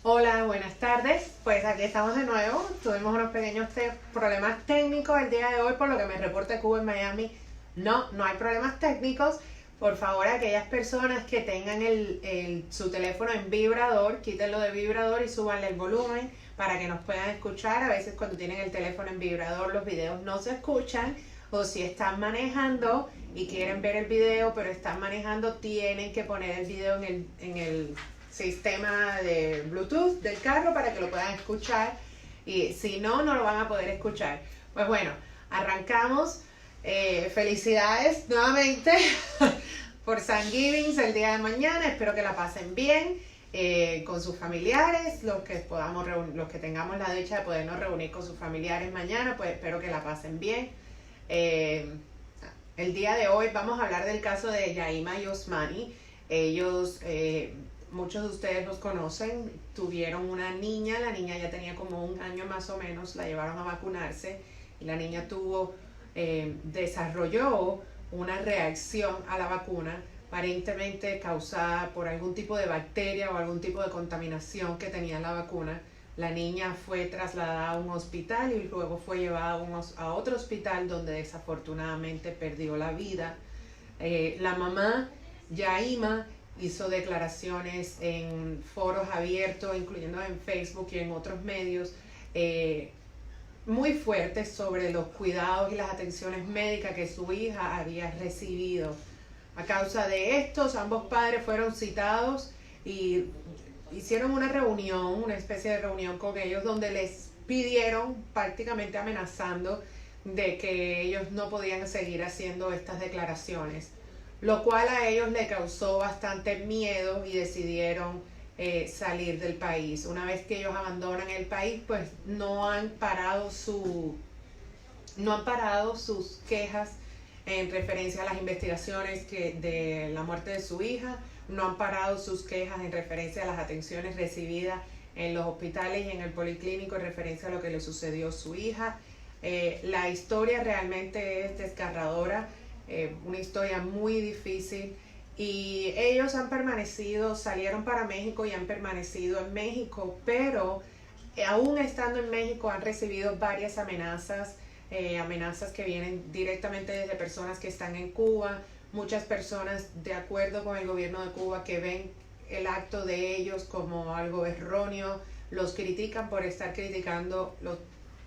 Hola, buenas tardes. Pues aquí estamos de nuevo. Tuvimos unos pequeños problemas técnicos el día de hoy, por lo que me reporta Cuba en Miami. No hay problemas técnicos. Por favor, aquellas personas que tengan su teléfono en vibrador, quítenlo de vibrador y súbanle el volumen para que nos puedan escuchar. A veces cuando tienen el teléfono en vibrador los videos no se escuchan, o si están manejando y quieren ver el video pero están manejando, tienen que poner el video en el sistema de Bluetooth del carro para que lo puedan escuchar, y si no, no lo van a poder escuchar. Pues bueno, arrancamos. Felicidades nuevamente por Thanksgiving el día de mañana. Espero que la pasen bien con sus familiares, los que los que tengamos la dicha de podernos reunir con sus familiares mañana, pues espero que la pasen bien. El día de hoy vamos a hablar del caso de Yaima y Osmani. Ellos, muchos de ustedes los conocen, tuvieron una niña. La niña ya tenía como un año más o menos, la llevaron a vacunarse y la niña desarrolló una reacción a la vacuna, aparentemente causada por algún tipo de bacteria o algún tipo de contaminación que tenía la vacuna. La niña fue trasladada a un hospital y luego fue llevada a otro hospital donde desafortunadamente perdió la vida. La mamá, Yaima, hizo declaraciones en foros abiertos, incluyendo en Facebook y en otros medios, muy fuertes sobre los cuidados y las atenciones médicas que su hija había recibido. A causa de estos, ambos padres fueron citados y hicieron una especie de reunión con ellos, donde les pidieron, prácticamente amenazando, de que ellos no podían seguir haciendo estas declaraciones, lo cual a ellos le causó bastante miedo y decidieron salir del país. Una vez que ellos abandonan el país, pues no han parado sus quejas en referencia a las investigaciones de la muerte de su hija. No han parado sus quejas en referencia a las atenciones recibidas en los hospitales y en el policlínico en referencia a lo que le sucedió a su hija. La historia realmente es desgarradora, una historia muy difícil, y ellos salieron para México y han permanecido en México, pero aún estando en México han recibido varias amenazas que vienen directamente desde personas que están en Cuba. Muchas personas, de acuerdo con el gobierno de Cuba, que ven el acto de ellos como algo erróneo, los critican por estar criticando. Las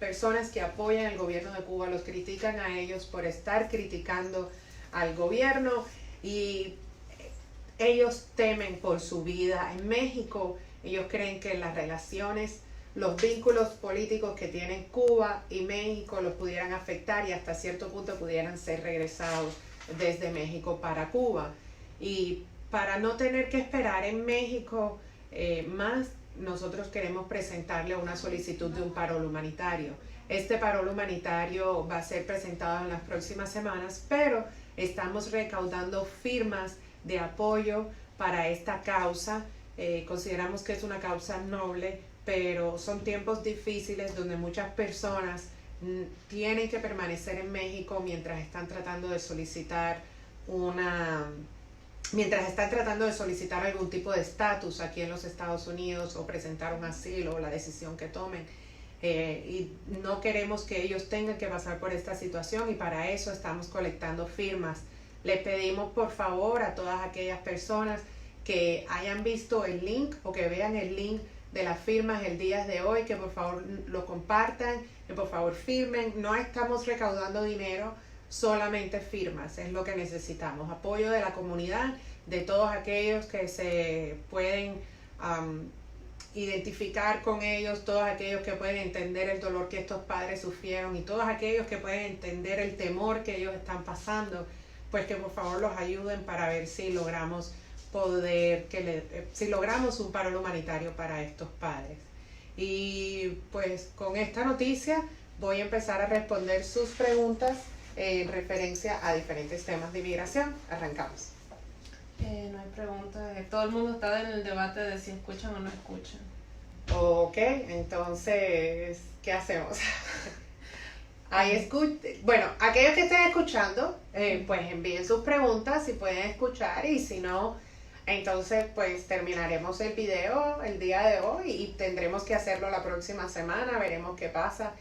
personas que apoyan el gobierno de Cuba los critican a ellos por estar criticando al gobierno, y ellos temen por su vida en México. Ellos creen que las relaciones, los vínculos políticos que tienen Cuba y México los pudieran afectar y hasta cierto punto pudieran ser regresados desde México para Cuba. Y para no tener que esperar en México más, nosotros queremos presentarle una solicitud de un parol humanitario. Este parol humanitario va a ser presentado en las próximas semanas, pero estamos recaudando firmas de apoyo para esta causa. Consideramos que es una causa noble, pero son tiempos difíciles donde muchas personas tienen que permanecer en México mientras están tratando de solicitar algún tipo de estatus aquí en los Estados Unidos, o presentar un asilo, o la decisión que tomen. Y no queremos que ellos tengan que pasar por esta situación, y para eso estamos colectando firmas. Le pedimos por favor a todas aquellas personas que hayan visto el link o que vean el link de las firmas el día de hoy, que por favor lo compartan, que por favor firmen. No estamos recaudando dinero, solamente firmas, es lo que necesitamos. Apoyo de la comunidad, de todos aquellos que se pueden identificar con ellos, todos aquellos que pueden entender el dolor que estos padres sufrieron, y todos aquellos que pueden entender el temor que ellos están pasando, pues que por favor los ayuden para ver si logramos un paro humanitario para estos padres. Y pues con esta noticia voy a empezar a responder sus preguntas en referencia a diferentes temas de inmigración. Arrancamos. No hay preguntas. Todo el mundo está en el debate de si escuchan o no escuchan. Ok, entonces, ¿qué hacemos? Bueno, aquellos que estén escuchando, pues envíen sus preguntas si pueden escuchar, y si no, Entonces, pues terminaremos el video el día de hoy y tendremos que hacerlo la próxima semana, veremos qué pasa.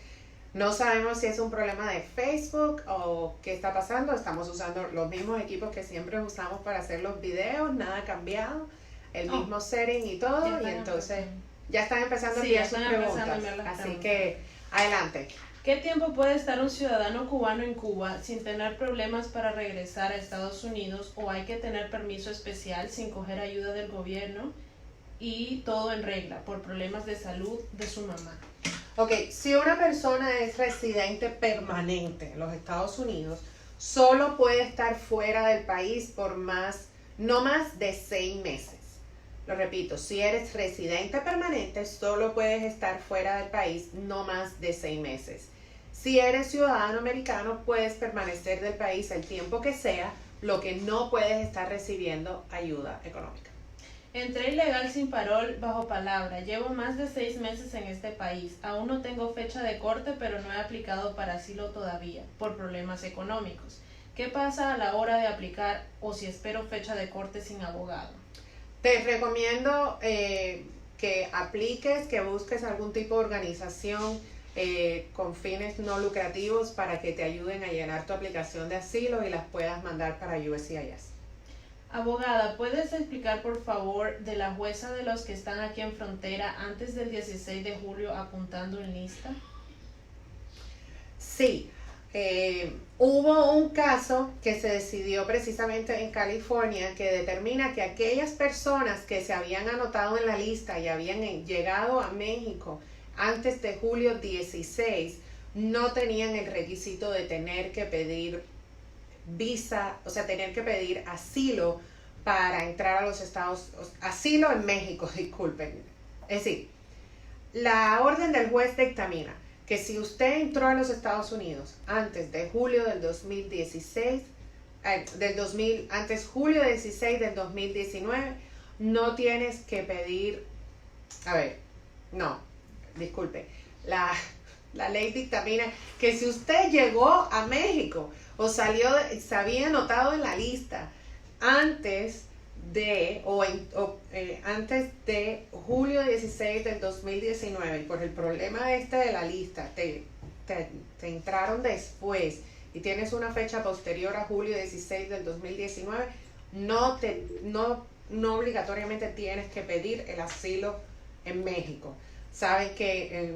No sabemos si es un problema de Facebook o qué está pasando. Estamos usando los mismos equipos que siempre usamos para hacer los videos, nada ha cambiado, el mismo setting y todo. Y entonces ya están empezando a enviar sus preguntas. Así que adelante. ¿Qué tiempo puede estar un ciudadano cubano en Cuba sin tener problemas para regresar a Estados Unidos, o hay que tener permiso especial sin coger ayuda del gobierno y todo en regla por problemas de salud de su mamá? Ok, si una persona es residente permanente en los Estados Unidos, solo puede estar fuera del país por no más de 6 meses. Lo repito, si eres residente permanente, solo puedes estar fuera del país no más de 6 meses. Si eres ciudadano americano, puedes permanecer del país el tiempo que sea, lo que no puedes estar recibiendo ayuda económica. Entré ilegal sin parol bajo palabra. Llevo más de 6 meses en este país. Aún no tengo fecha de corte, pero no he aplicado para asilo todavía, por problemas económicos. ¿Qué pasa a la hora de aplicar o si espero fecha de corte sin abogado? Te recomiendo que apliques, que busques algún tipo de organización con fines no lucrativos para que te ayuden a llenar tu aplicación de asilo y las puedas mandar para USCIS. Abogada, ¿puedes explicar por favor de la jueza de los que están aquí en frontera antes del 16 de julio apuntando en lista? Sí, hubo un caso que se decidió precisamente en California que determina que aquellas personas que se habían anotado en la lista y habían llegado a México antes de julio 16 no tenían el requisito de tener que pedir visa, o sea, tener que pedir asilo para entrar a los asilo en México, disculpen. Es decir, la orden del juez dictamina que si usted entró a los Estados Unidos antes de julio del 2016, antes julio 16 del 2019, no tienes que pedir, disculpe, la ley dictamina que si usted llegó a México o se había anotado en la lista antes de julio 16 del 2019 y por el problema de la lista te entraron después y tienes una fecha posterior a julio 16 del 2019, no obligatoriamente tienes que pedir el asilo en México. Saben que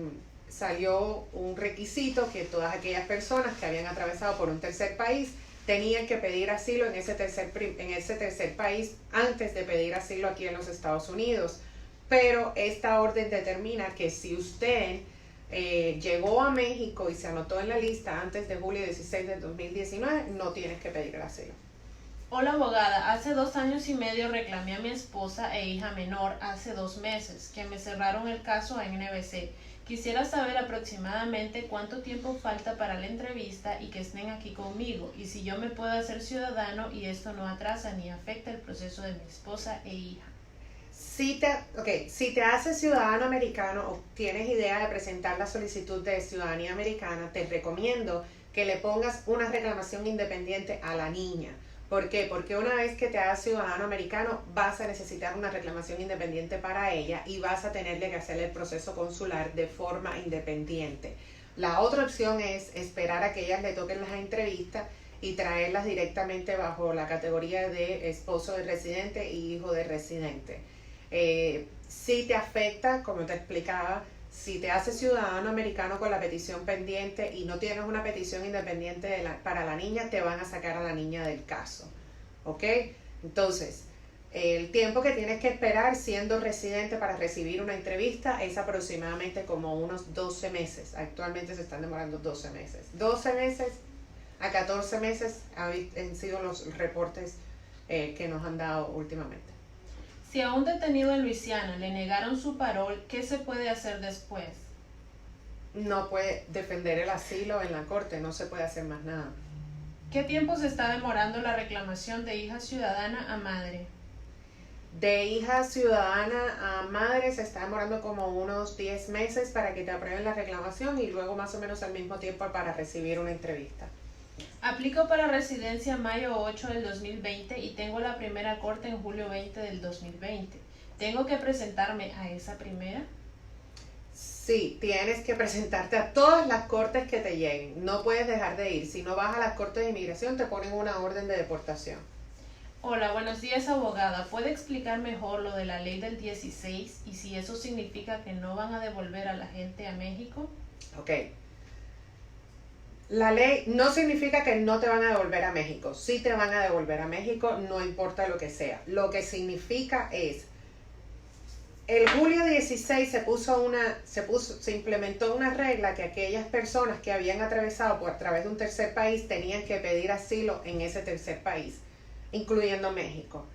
salió un requisito que todas aquellas personas que habían atravesado por un tercer país tenían que pedir asilo en ese tercer país antes de pedir asilo aquí en los Estados Unidos. Pero esta orden determina que si usted llegó a México y se anotó en la lista antes de julio 16 del 2019, no tienes que pedir el asilo. Hola abogada, hace 2 años y medio reclamé a mi esposa e hija menor hace 2 meses que me cerraron el caso en NBC. Quisiera saber aproximadamente cuánto tiempo falta para la entrevista y que estén aquí conmigo, y si yo me puedo hacer ciudadano y esto no atrasa ni afecta el proceso de mi esposa e hija. Si te haces ciudadano americano o tienes idea de presentar la solicitud de ciudadanía americana, te recomiendo que le pongas una reclamación independiente a la niña. ¿Por qué? Porque una vez que te hagas ciudadano americano vas a necesitar una reclamación independiente para ella y vas a tenerle que hacer el proceso consular de forma independiente. La otra opción es esperar a que ellas le toquen las entrevistas y traerlas directamente bajo la categoría de esposo de residente y hijo de residente. Si te afecta, como te explicaba, si te haces ciudadano americano con la petición pendiente y no tienes una petición independiente para la niña, te van a sacar a la niña del caso. ¿Ok? Entonces, el tiempo que tienes que esperar siendo residente para recibir una entrevista es aproximadamente como unos 12 meses. Actualmente se están demorando 12 meses. 12 meses a 14 meses han sido los reportes que nos han dado últimamente. Si a un detenido en Luisiana le negaron su parol, ¿qué se puede hacer después? No puede defender el asilo en la corte, no se puede hacer más nada. ¿Qué tiempo se está demorando la reclamación de hija ciudadana a madre? De hija ciudadana a madre se está demorando como unos 10 meses para que te aprueben la reclamación y luego más o menos al mismo tiempo para recibir una entrevista. Aplico para residencia mayo 8 del 2020 y tengo la primera corte en julio 20 del 2020. ¿Tengo que presentarme a esa primera? Sí, tienes que presentarte a todas las cortes que te lleguen. No puedes dejar de ir. Si no vas a las cortes de inmigración, te ponen una orden de deportación. Hola, buenos días, abogada. ¿Puede explicar mejor lo de la ley del 16 y si eso significa que no van a devolver a la gente a México? Ok. La ley no significa que no te van a devolver a México. Sí te van a devolver a México, no importa lo que sea. Lo que significa es, el julio 16 se implementó una regla que aquellas personas que habían atravesado a través de un tercer país tenían que pedir asilo en ese tercer país, incluyendo México,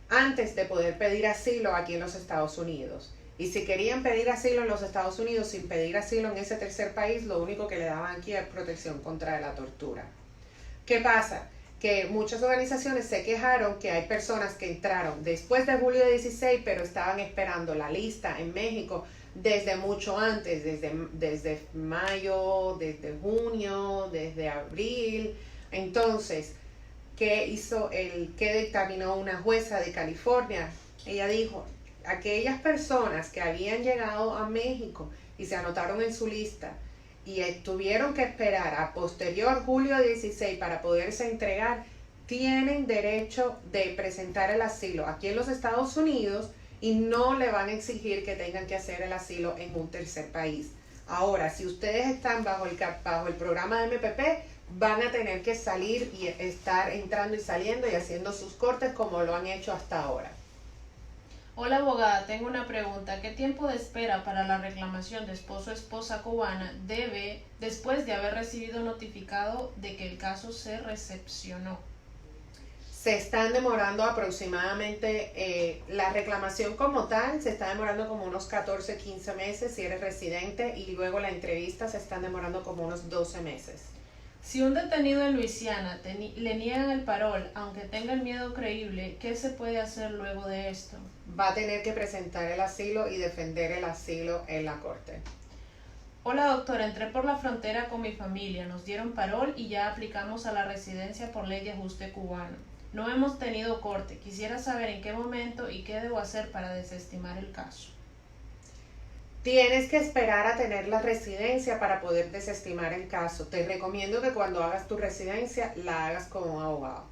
antes de poder pedir asilo aquí en los Estados Unidos. Y si querían pedir asilo en los Estados Unidos sin pedir asilo en ese tercer país, lo único que le daban aquí es protección contra la tortura. ¿Qué pasa? Que muchas organizaciones se quejaron que hay personas que entraron después de julio 16, pero estaban esperando la lista en México desde mucho antes, desde mayo, desde junio, desde abril. Entonces, ¿qué dictaminó una jueza de California? Ella dijo, aquellas personas que habían llegado a México y se anotaron en su lista y tuvieron que esperar a posterior julio 16 para poderse entregar, tienen derecho de presentar el asilo aquí en los Estados Unidos y no le van a exigir que tengan que hacer el asilo en un tercer país. Ahora, si ustedes están bajo el programa de MPP, van a tener que salir y estar entrando y saliendo y haciendo sus cortes como lo han hecho hasta ahora. Hola, abogada, tengo una pregunta. ¿Qué tiempo de espera para la reclamación de esposo o esposa cubana debe después de haber recibido notificado de que el caso se recepcionó? Se están demorando aproximadamente, la reclamación como tal se está demorando como unos 14, 15 meses si eres residente, y luego la entrevista se están demorando como unos 12 meses. Si un detenido en Luisiana le niegan el parol, aunque tenga el miedo creíble, ¿qué se puede hacer luego de esto? Va a tener que presentar el asilo y defender el asilo en la corte. Hola, doctora, entré por la frontera con mi familia, nos dieron parol y ya aplicamos a la residencia por ley de ajuste cubano. No hemos tenido corte, quisiera saber en qué momento y qué debo hacer para desestimar el caso. Tienes que esperar a tener la residencia para poder desestimar el caso. Te recomiendo que cuando hagas tu residencia la hagas con un abogado.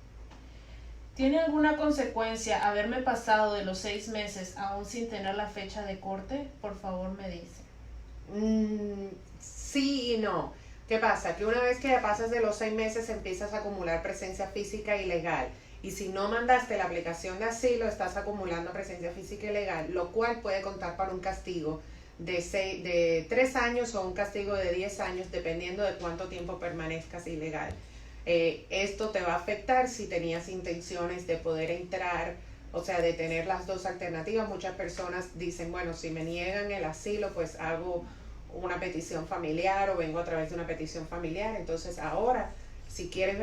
¿Tiene alguna consecuencia haberme pasado de los 6 meses aún sin tener la fecha de corte? Por favor, me dice. Sí y no. ¿Qué pasa? Que una vez que ya pasas de los 6 meses empiezas a acumular presencia física ilegal. Y si no mandaste la aplicación de asilo, estás acumulando presencia física ilegal, lo cual puede contar para un castigo de 3 años o un castigo de 10 años, dependiendo de cuánto tiempo permanezcas ilegal. Esto te va a afectar si tenías intenciones de poder entrar, o sea, de tener las dos alternativas. Muchas personas dicen, bueno, si me niegan el asilo, pues hago una petición familiar o vengo a través de una petición familiar. Entonces ahora, si quieres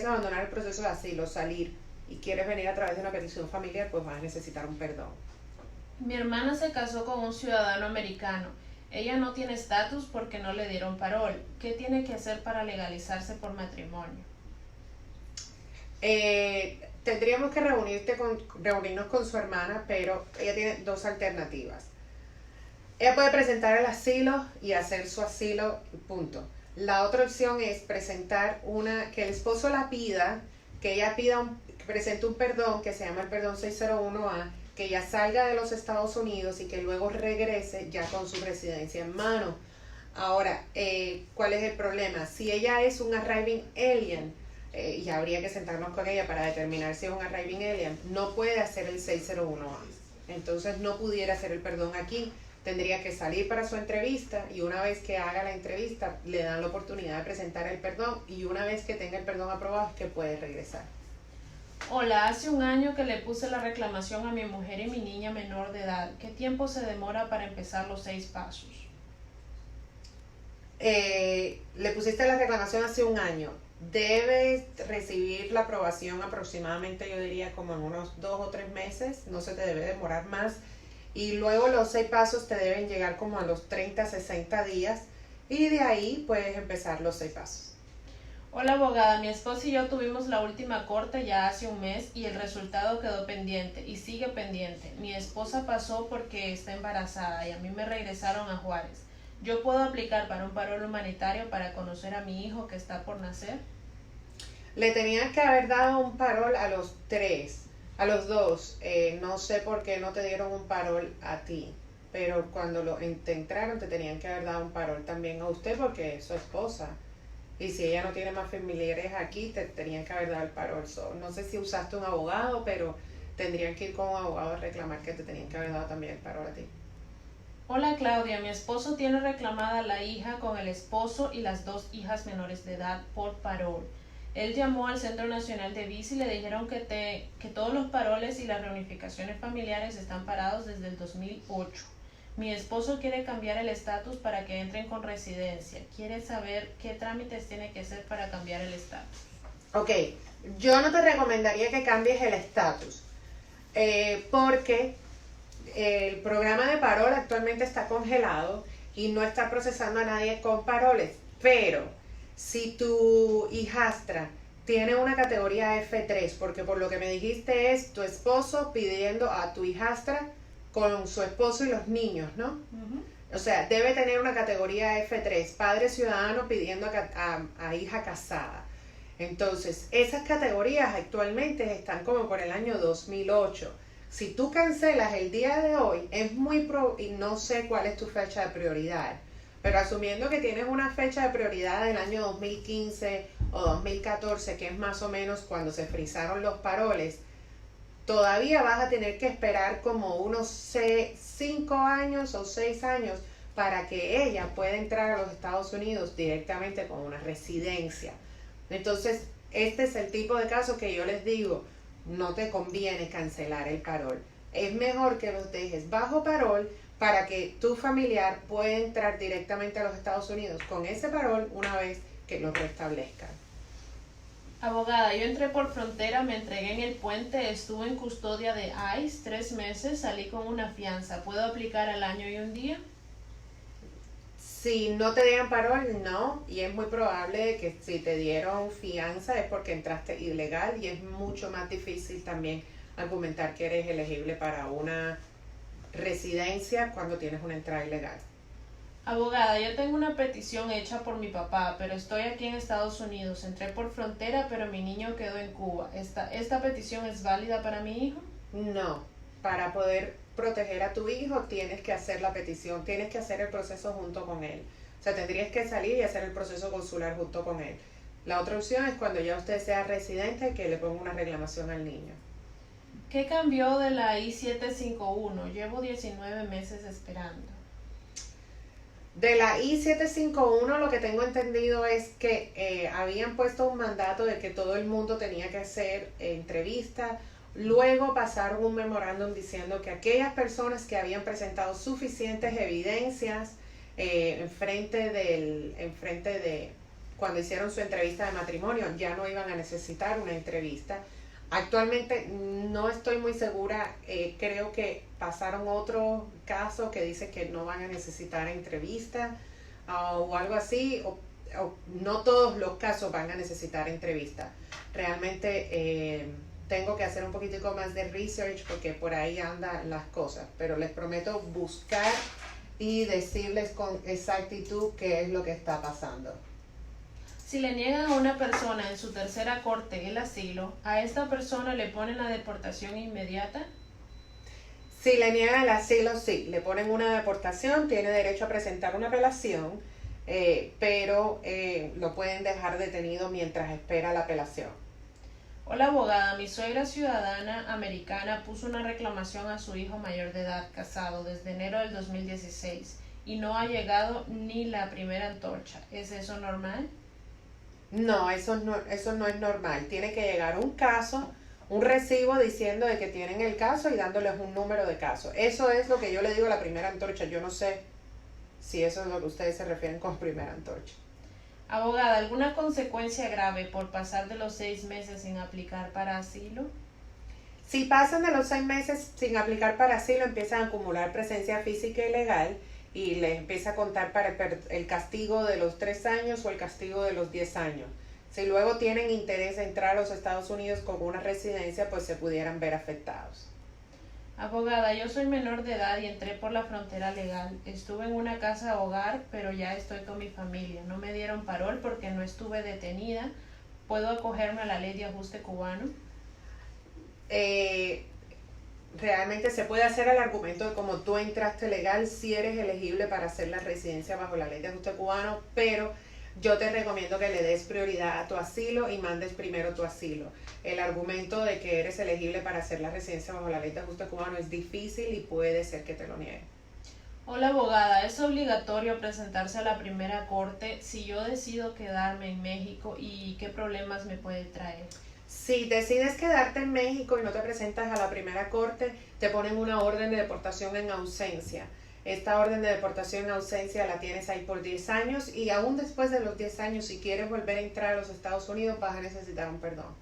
abandonar el proceso de asilo, salir y quieres venir a través de una petición familiar, pues vas a necesitar un perdón. Mi hermana se casó con un ciudadano americano. Ella no tiene estatus porque no le dieron parol. ¿Qué tiene que hacer para legalizarse por matrimonio? Tendríamos que reunirnos con su hermana, pero ella tiene dos alternativas. Ella puede presentar el asilo y hacer su asilo, punto. La otra opción es presentar que el esposo la pida, que ella presente un perdón que se llama el perdón 601A, que ya salga de los Estados Unidos y que luego regrese ya con su residencia en mano. Ahora, ¿cuál es el problema? Si ella es un arriving alien, y habría que sentarnos con ella para determinar si es un arriving alien, no puede hacer el 601A. Entonces no pudiera hacer el perdón aquí. Tendría que salir para su entrevista y una vez que haga la entrevista le dan la oportunidad de presentar el perdón, y una vez que tenga el perdón aprobado es que puede regresar. Hola, hace un año que le puse la reclamación a mi mujer y mi niña menor de edad. ¿Qué tiempo se demora para empezar los 6 pasos? Le pusiste la reclamación hace un año. Debes recibir la aprobación aproximadamente, yo diría, como en unos 2 o 3 meses. No se te debe demorar más. Y luego los 6 pasos te deben llegar como a los 30, 60 días. Y de ahí puedes empezar los 6 pasos. Hola abogada, mi esposo y yo tuvimos la última corte ya hace un mes y el resultado quedó pendiente y sigue pendiente. Mi esposa pasó porque está embarazada y a mí me regresaron a Juárez. ¿Yo puedo aplicar para un parol humanitario para conocer a mi hijo que está por nacer? Le tenían que haber dado un parol a los tres, a los dos. No sé por qué no te dieron un parol a ti, pero cuando te entraron te tenían que haber dado un parol también a usted porque es su esposa. Y si ella no tiene más familiares aquí, te tenían que haber dado el parol. No sé si usaste un abogado, pero tendrían que ir con un abogado a reclamar que te tenían que haber dado también el parol a ti. Hola Claudia, mi esposo tiene reclamada la hija con el esposo y las dos hijas menores de edad por parol. Él llamó al Centro Nacional de Visa y le dijeron que todos los paroles y las reunificaciones familiares están parados desde el 2008. Mi esposo quiere cambiar el estatus para que entren con residencia. Quiere saber qué trámites tiene que hacer para cambiar el estatus. Ok, yo no te recomendaría que cambies el estatus, porque el programa de parol actualmente está congelado y no está procesando a nadie con paroles, pero si tu hijastra tiene una categoría F3, porque por lo que me dijiste es tu esposo pidiendo a tu hijastra con su esposo y los niños, ¿no? O sea, debe tener una categoría F3, padre ciudadano pidiendo a hija casada. Entonces, esas categorías actualmente están como por el año 2008. Si tú cancelas el día de hoy, y no sé cuál es tu fecha de prioridad, pero asumiendo que tienes una fecha de prioridad del año 2015 o 2014, que es más o menos cuando se frizaron los paroles, todavía vas a tener que esperar como unos 5 años o 6 años para que ella pueda entrar a los Estados Unidos directamente con una residencia. Entonces, este es el tipo de caso que yo les digo, no te conviene cancelar el parol. Es mejor que los dejes bajo parol para que tu familiar pueda entrar directamente a los Estados Unidos con ese parol una vez que lo restablezcan. Abogada, yo entré por frontera, me entregué en el puente, estuve en custodia de ICE 3 meses, salí con una fianza. ¿Puedo aplicar al año y un día? Si no te dieron parol, no, y es muy probable que si te dieron fianza es porque entraste ilegal y es mucho más difícil también argumentar que eres elegible para una residencia cuando tienes una entrada ilegal. Abogada, yo tengo una petición hecha por mi papá, pero estoy aquí en Estados Unidos. Entré por frontera, pero mi niño quedó en Cuba. ¿Esta petición es válida para mi hijo? No, para poder proteger a tu hijo tienes que hacer la petición, tienes que hacer el proceso junto con él. O sea, tendrías que salir y hacer el proceso consular junto con él. La otra opción es cuando ya usted sea residente que le ponga una reclamación al niño. ¿Qué cambió de la I-751? Llevo 19 meses esperando. De la I-751 lo que tengo entendido es que habían puesto un mandato de que todo el mundo tenía que hacer entrevistas. Luego pasaron un memorándum diciendo que aquellas personas que habían presentado suficientes evidencias enfrente de cuando hicieron su entrevista de matrimonio ya no iban a necesitar una entrevista. Actualmente no estoy muy segura, creo que pasaron otro caso que dice que no van a necesitar entrevista o algo así, o no todos los casos van a necesitar entrevista. Realmente tengo que hacer un poquitico más de research porque por ahí andan las cosas, pero les prometo buscar y decirles con exactitud qué es lo que está pasando. Si le niegan a una persona en su tercera corte el asilo, ¿a esta persona le ponen la deportación inmediata? Si le niegan el asilo, sí, le ponen una deportación, tiene derecho a presentar una apelación, pero lo pueden dejar detenido mientras espera la apelación. Hola abogada, mi suegra ciudadana americana puso una reclamación a su hijo mayor de edad casado desde enero del 2016 y no ha llegado ni la primera antorcha. ¿Es eso normal? No, eso no es normal. Tiene que llegar un caso, un recibo diciendo de que tienen el caso y dándoles un número de caso. Eso es lo que yo le digo a la primera antorcha. Yo no sé si eso es lo que ustedes se refieren con primera antorcha. Abogada, ¿alguna consecuencia grave por pasar de los 6 meses sin aplicar para asilo? Si pasan de los 6 meses sin aplicar para asilo, empiezan a acumular presencia física ilegal y les empieza a contar para el castigo de los 3 años o el castigo de los 10 años. Si luego tienen interés de entrar a los Estados Unidos con una residencia, pues se pudieran ver afectados. Abogada, yo soy menor de edad y entré por la frontera legal. Estuve en una casa hogar, pero ya estoy con mi familia. No me dieron parol porque no estuve detenida. ¿Puedo acogerme a la ley de ajuste cubano? Realmente se puede hacer el argumento de como tú entraste legal, si eres elegible para hacer la residencia bajo la ley de ajuste cubano, pero yo te recomiendo que le des prioridad a tu asilo y mandes primero tu asilo. El argumento de que eres elegible para hacer la residencia bajo la ley de ajuste cubano es difícil y puede ser que te lo nieguen. Hola abogada, ¿es obligatorio presentarse a la primera corte si yo decido quedarme en México y qué problemas me puede traer? Si decides quedarte en México y no te presentas a la primera corte, te ponen una orden de deportación en ausencia. Esta orden de deportación en ausencia la tienes ahí por 10 años y aún después de los 10 años, si quieres volver a entrar a los Estados Unidos, vas a necesitar un perdón.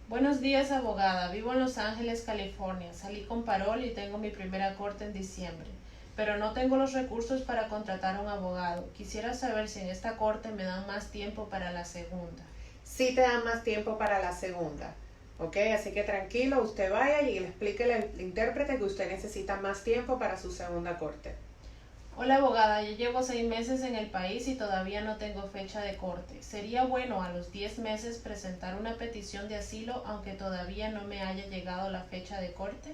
Buenos días, abogada. Vivo en Los Ángeles, California. Salí con parol y tengo mi primera corte en diciembre, pero no tengo los recursos para contratar a un abogado. Quisiera saber si en esta corte me dan más tiempo para la segunda. Sí te dan más tiempo para la segunda, ¿ok? Así que tranquilo, usted vaya y le explique al intérprete que usted necesita más tiempo para su segunda corte. Hola abogada, yo llevo 6 meses en el país y todavía no tengo fecha de corte. ¿Sería bueno a los 10 meses presentar una petición de asilo aunque todavía no me haya llegado la fecha de corte?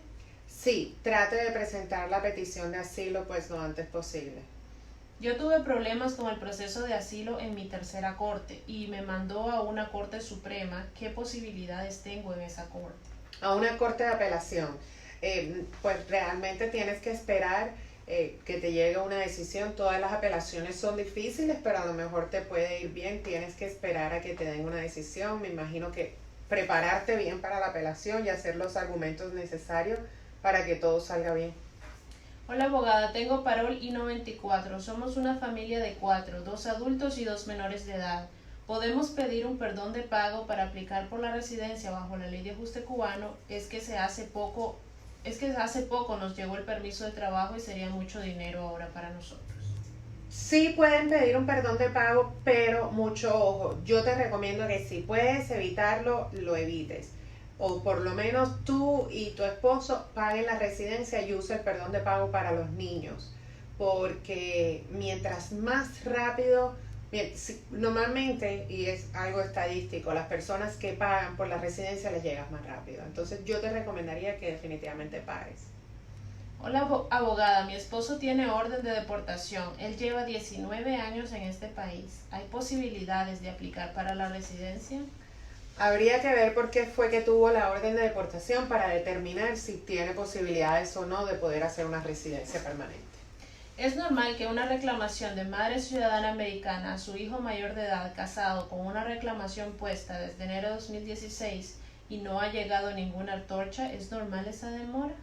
Sí, trate de presentar la petición de asilo pues lo antes posible. Yo tuve problemas con el proceso de asilo en mi tercera corte y me mandó a una corte suprema. ¿Qué posibilidades tengo en esa corte? A una corte de apelación. Pues realmente tienes que esperar que te llegue una decisión. Todas las apelaciones son difíciles, pero a lo mejor te puede ir bien. Tienes que esperar a que te den una decisión. Me imagino que prepararte bien para la apelación y hacer los argumentos necesarios para que todo salga bien. Hola abogada, tengo parol I-94. Somos una familia de 4, 2 adultos y 2 menores de edad. ¿Podemos pedir un perdón de pago para aplicar por la residencia bajo la ley de ajuste cubano? Es que hace poco nos llegó el permiso de trabajo y sería mucho dinero ahora para nosotros. Sí pueden pedir un perdón de pago, pero mucho ojo. Yo te recomiendo que si puedes evitarlo, lo evites. O por lo menos tú y tu esposo paguen la residencia y usen el perdón de pago para los niños. Porque mientras más rápido, normalmente, y es algo estadístico, las personas que pagan por la residencia les llegas más rápido. Entonces yo te recomendaría que definitivamente pagues. Hola abogada, mi esposo tiene orden de deportación. Él lleva 19 años en este país. ¿Hay posibilidades de aplicar para la residencia? Habría que ver por qué fue que tuvo la orden de deportación para determinar si tiene posibilidades o no de poder hacer una residencia permanente. Es normal que una reclamación de madre ciudadana americana a su hijo mayor de edad casado con una reclamación puesta desde enero de 2016 y no ha llegado ninguna antorcha. ¿Es normal esa demora?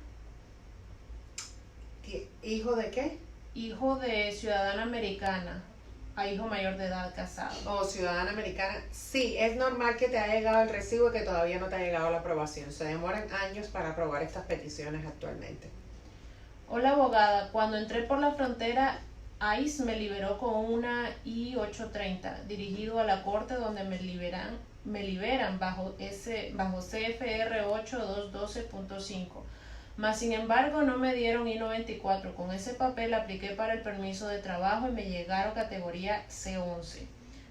¿Hijo de qué? Hijo de ciudadana americana a hijo mayor de edad casado. O ciudadana americana. Sí, es normal que te haya llegado el recibo y que todavía no te ha llegado la aprobación. Se demoran años para aprobar estas peticiones actualmente. Hola abogada, cuando entré por la frontera, ICE me liberó con una I-830 dirigido a la corte donde me liberan bajo CFR 8212.5. Mas sin embargo no me dieron I-94. Con ese papel apliqué para el permiso de trabajo y me llegaron categoría C11.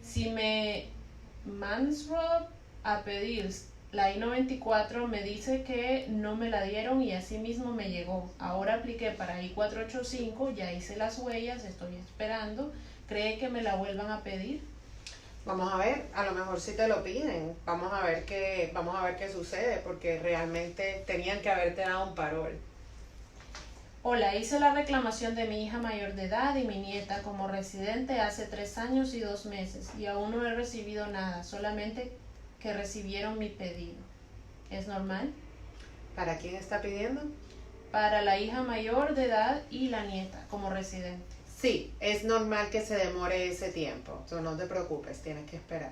Si me mandan a pedir la I-94 me dice que no me la dieron y así mismo me llegó. Ahora apliqué para I-485, ya hice las huellas, estoy esperando. ¿Cree que me la vuelvan a pedir? Vamos a ver, a lo mejor sí te lo piden. Vamos a ver qué sucede, porque realmente tenían que haberte dado un parol. Hola, hice la reclamación de mi hija mayor de edad y mi nieta como residente hace 3 años y 2 meses y aún no he recibido nada, solamente que recibieron mi pedido. ¿Es normal? ¿Para quién está pidiendo? Para la hija mayor de edad y la nieta como residente. Sí, es normal que se demore ese tiempo. Entonces no te preocupes, tienes que esperar.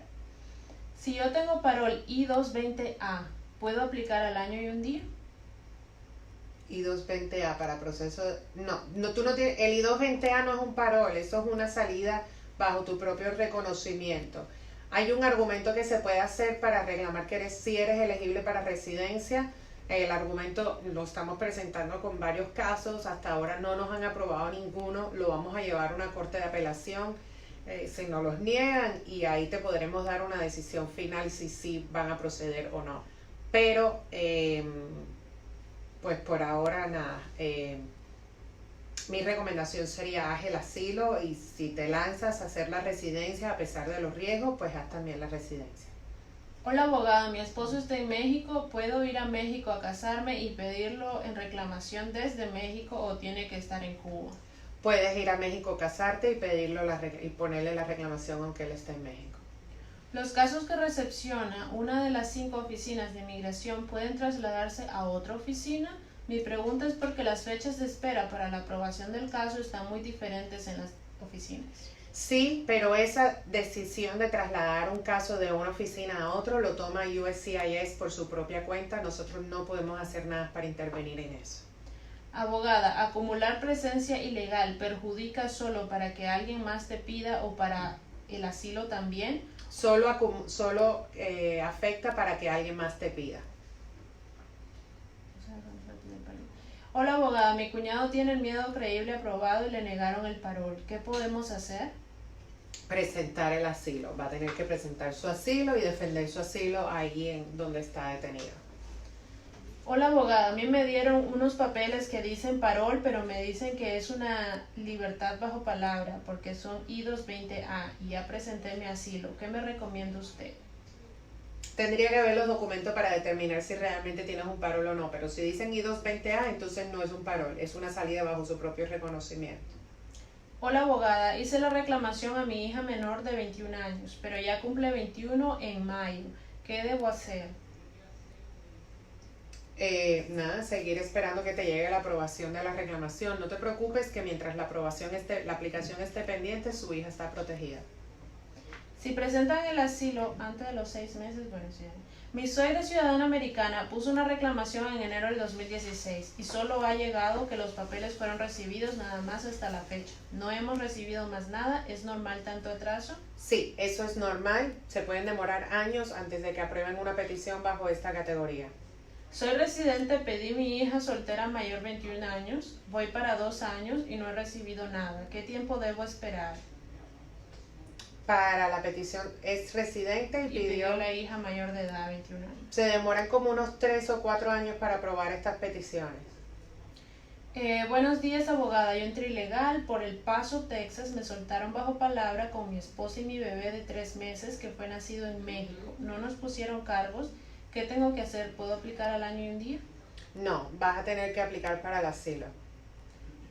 Si yo tengo parol I-220A, ¿puedo aplicar al año y un día? I-220A para proceso... No, tú no tienes... El I-220A no es un parol, eso es una salida bajo tu propio reconocimiento. Hay un argumento que se puede hacer para reclamar que si eres elegible para residencia. El argumento lo estamos presentando con varios casos, hasta ahora no nos han aprobado ninguno, lo vamos a llevar a una corte de apelación, si nos los niegan, y ahí te podremos dar una decisión final si sí van a proceder o no. Pero, pues por ahora nada. Mi recomendación sería haz el asilo, y si te lanzas a hacer la residencia a pesar de los riesgos, pues haz también la residencia. Hola abogada, mi esposo está en México, ¿puedo ir a México a casarme y pedirlo en reclamación desde México o tiene que estar en Cuba? Puedes ir a México, casarte y pedirlo y ponerle la reclamación aunque él esté en México. Los casos que recepciona una de las 5 oficinas de inmigración pueden trasladarse a otra oficina. Mi pregunta es porque las fechas de espera para la aprobación del caso están muy diferentes en las oficinas. Sí, pero esa decisión de trasladar un caso de una oficina a otro lo toma USCIS por su propia cuenta. Nosotros no podemos hacer nada para intervenir en eso. Abogada, ¿acumular presencia ilegal perjudica solo para que alguien más te pida o para el asilo también? Solo afecta para que alguien más te pida. Hola abogada, mi cuñado tiene el miedo creíble aprobado y le negaron el parol. ¿Qué podemos hacer? Presentar el asilo. Va a tener que presentar su asilo y defender su asilo ahí en donde está detenido. Hola abogada, a mí me dieron unos papeles que dicen parol, pero me dicen que es una libertad bajo palabra porque son I-220A y ya presenté mi asilo. ¿Qué me recomienda usted? Tendría que ver los documentos para determinar si realmente tienes un parol o no, pero si dicen I-220A, entonces no es un parol, es una salida bajo su propio reconocimiento. Hola abogada, hice la reclamación a mi hija menor de 21 años, pero ya cumple 21 en mayo. ¿Qué debo hacer? Nada, seguir esperando que te llegue la aprobación de la reclamación. No te preocupes que mientras la aplicación esté pendiente, su hija está protegida. Si presentan el asilo antes de los 6 meses, bueno, sí. Mi suegra ciudadana americana puso una reclamación en enero del 2016 y solo ha llegado que los papeles fueron recibidos nada más hasta la fecha. No hemos recibido más nada. ¿Es normal tanto atraso? Sí, eso es normal. Se pueden demorar años antes de que aprueben una petición bajo esta categoría. Soy residente, pedí mi hija soltera mayor 21 años, voy para 2 años y no he recibido nada. ¿Qué tiempo debo esperar? Para la petición es residente y pidió la hija mayor de edad, 21 años. Se demoran como unos 3 o 4 años para aprobar estas peticiones. Buenos días abogada, yo entré ilegal por El Paso, Texas, me soltaron bajo palabra con mi esposa y mi bebé de 3 meses que fue nacido en México. No nos pusieron cargos. ¿Qué tengo que hacer? ¿Puedo aplicar al año y un día? No, vas a tener que aplicar para el asilo.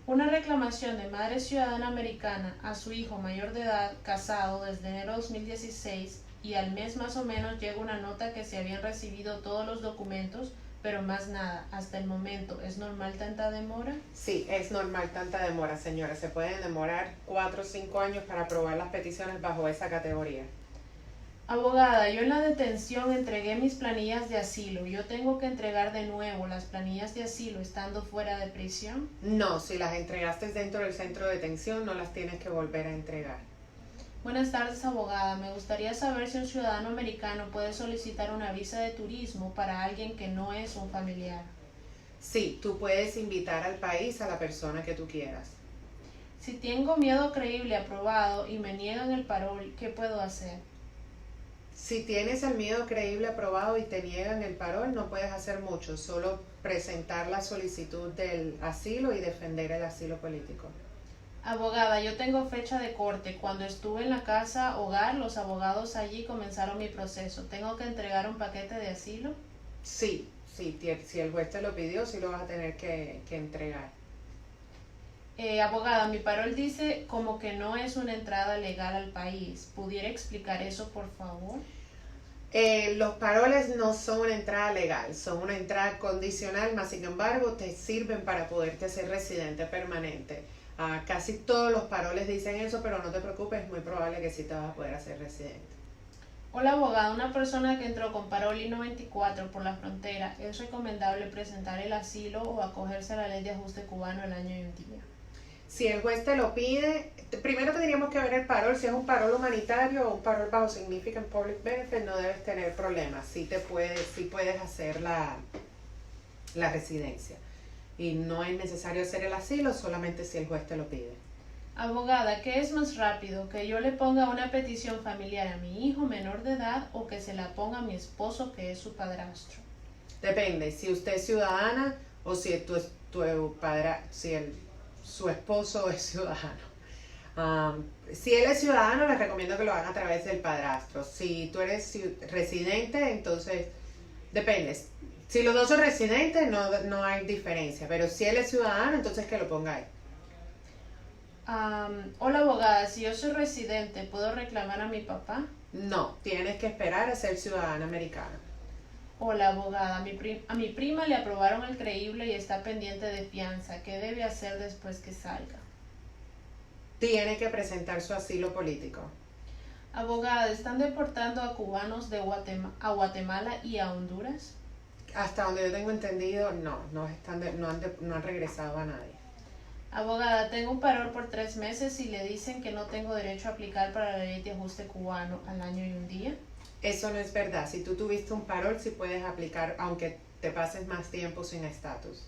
Una reclamación de madre ciudadana americana a su hijo mayor de edad, casado desde enero de 2016, y al mes más o menos llega una nota que se habían recibido todos los documentos, pero más nada, hasta el momento. ¿Es normal tanta demora? Sí, es normal tanta demora, señora. Se pueden demorar 4 o 5 años para aprobar las peticiones bajo esa categoría. Abogada, yo en la detención entregué mis planillas de asilo. ¿Yo tengo que entregar de nuevo las planillas de asilo estando fuera de prisión? No, si las entregaste dentro del centro de detención, no las tienes que volver a entregar. Buenas tardes, abogada. Me gustaría saber si un ciudadano americano puede solicitar una visa de turismo para alguien que no es un familiar. Sí, tú puedes invitar al país a la persona que tú quieras. Si tengo miedo creíble aprobado y me niegan el parol, ¿qué puedo hacer? Si tienes el miedo creíble aprobado y te niegan el parol, no puedes hacer mucho, solo presentar la solicitud del asilo y defender el asilo político. Abogada, yo tengo fecha de corte. Cuando estuve en la casa hogar, los abogados allí comenzaron mi proceso. ¿Tengo que entregar un paquete de asilo? Sí, si el juez te lo pidió, sí lo vas a tener que entregar. Abogada, mi parol dice como que no es una entrada legal al país. ¿Pudiera explicar eso, por favor? Los paroles no son una entrada legal, son una entrada condicional, mas sin embargo te sirven para poderte hacer residente permanente. Casi todos los paroles dicen eso, pero no te preocupes, es muy probable que sí te vas a poder hacer residente. Hola abogada, una persona que entró con parol I-94 por la frontera, ¿es recomendable presentar el asilo o acogerse a la ley de ajuste cubano el año y un día? Si el juez te lo pide, primero tendríamos que ver el parol. Si es un parol humanitario o un parol bajo significant public benefit, no debes tener problemas. Sí puedes hacer la residencia. Y no es necesario hacer el asilo solamente si el juez te lo pide. Abogada, ¿qué es más rápido? ¿Que yo le ponga una petición familiar a mi hijo menor de edad o que se la ponga a mi esposo, que es su padrastro? Depende, si usted es ciudadana o si su esposo es ciudadano. Si él es ciudadano, les recomiendo que lo hagan a través del padrastro. Si tú eres residente, entonces depende. Si los dos son residentes, no hay diferencia. Pero si él es ciudadano, entonces que lo ponga ahí. Hola abogada, si yo soy residente, ¿puedo reclamar a mi papá? No, tienes que esperar a ser ciudadana americana. Hola abogada, a mi prima le aprobaron el creíble y está pendiente de fianza. ¿Qué debe hacer después que salga? Tiene que presentar su asilo político. Abogada, ¿están deportando a cubanos a Guatemala y a Honduras? Hasta donde yo tengo entendido, no han regresado a nadie. Abogada, tengo un parol por 3 meses y le dicen que no tengo derecho a aplicar para la ley de ajuste cubano al año y un día. Eso no es verdad. Si tú tuviste un parol, sí puedes aplicar, aunque te pases más tiempo sin estatus.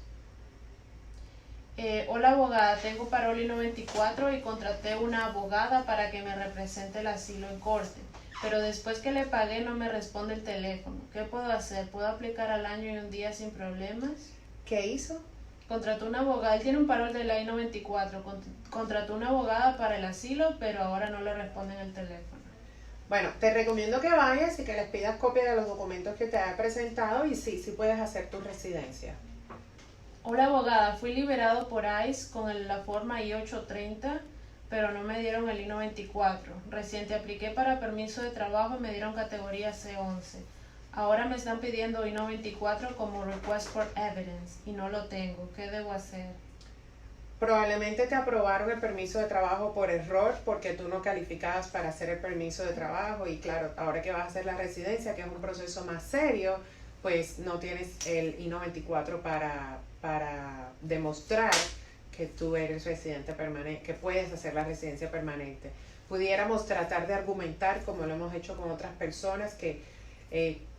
Hola abogada, tengo parol I-94 y contraté una abogada para que me represente el asilo en corte. Pero después que le pagué no me responde el teléfono. ¿Qué puedo hacer? ¿Puedo aplicar al año y un día sin problemas? ¿Qué hizo? Contrató una abogada, él tiene un parol de la I-94, contrató una abogada para el asilo, pero ahora no le responden el teléfono. Bueno, te recomiendo que vayas y que les pidas copia de los documentos que te ha presentado y sí puedes hacer tu residencia. Hola abogada, fui liberado por ICE con la forma I-830, pero no me dieron el I-94. Reciente apliqué para permiso de trabajo y me dieron categoría C11. Ahora me están pidiendo I-94 como request for evidence y no lo tengo. ¿Qué debo hacer? Probablemente te aprobaron el permiso de trabajo por error porque tú no calificabas para hacer el permiso de trabajo y claro, ahora que vas a hacer la residencia, que es un proceso más serio, pues no tienes el I-94 para demostrar que tú eres residente permanente, que puedes hacer la residencia permanente. Pudiéramos tratar de argumentar, como lo hemos hecho con otras personas, que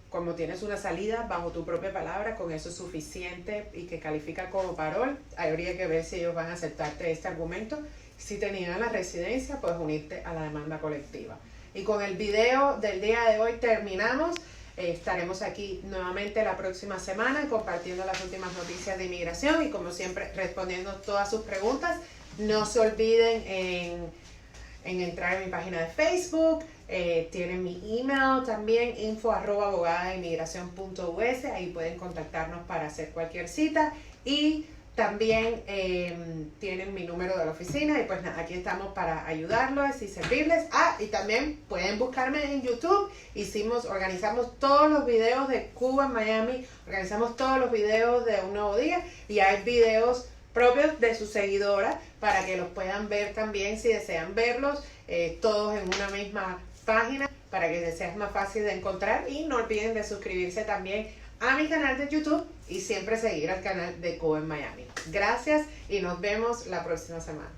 como tienes una salida bajo tu propia palabra, con eso es suficiente y que califica como parol. Habría que ver si ellos van a aceptarte este argumento. Si te niegan la residencia, pues unirte a la demanda colectiva. Y con el video del día de hoy terminamos. Estaremos aquí nuevamente la próxima semana compartiendo las últimas noticias de inmigración y como siempre respondiendo todas sus preguntas. No se olviden en entrar en mi página de Facebook. Tienen mi email también, info@abogadadeinmigración.us. Ahí pueden contactarnos para hacer cualquier cita y también tienen mi número de la oficina y pues nada, aquí estamos para ayudarlos y servirles. Y también pueden buscarme en YouTube. Organizamos todos los videos de Cuba en Miami, organizamos todos los videos de Un Nuevo Día y hay videos propios de su seguidora para que los puedan ver también si desean verlos, todos en una misma página para que les sea más fácil de encontrar y no olviden de suscribirse también a mi canal de YouTube y siempre seguir al canal de Cuba en Miami. Gracias y nos vemos la próxima semana.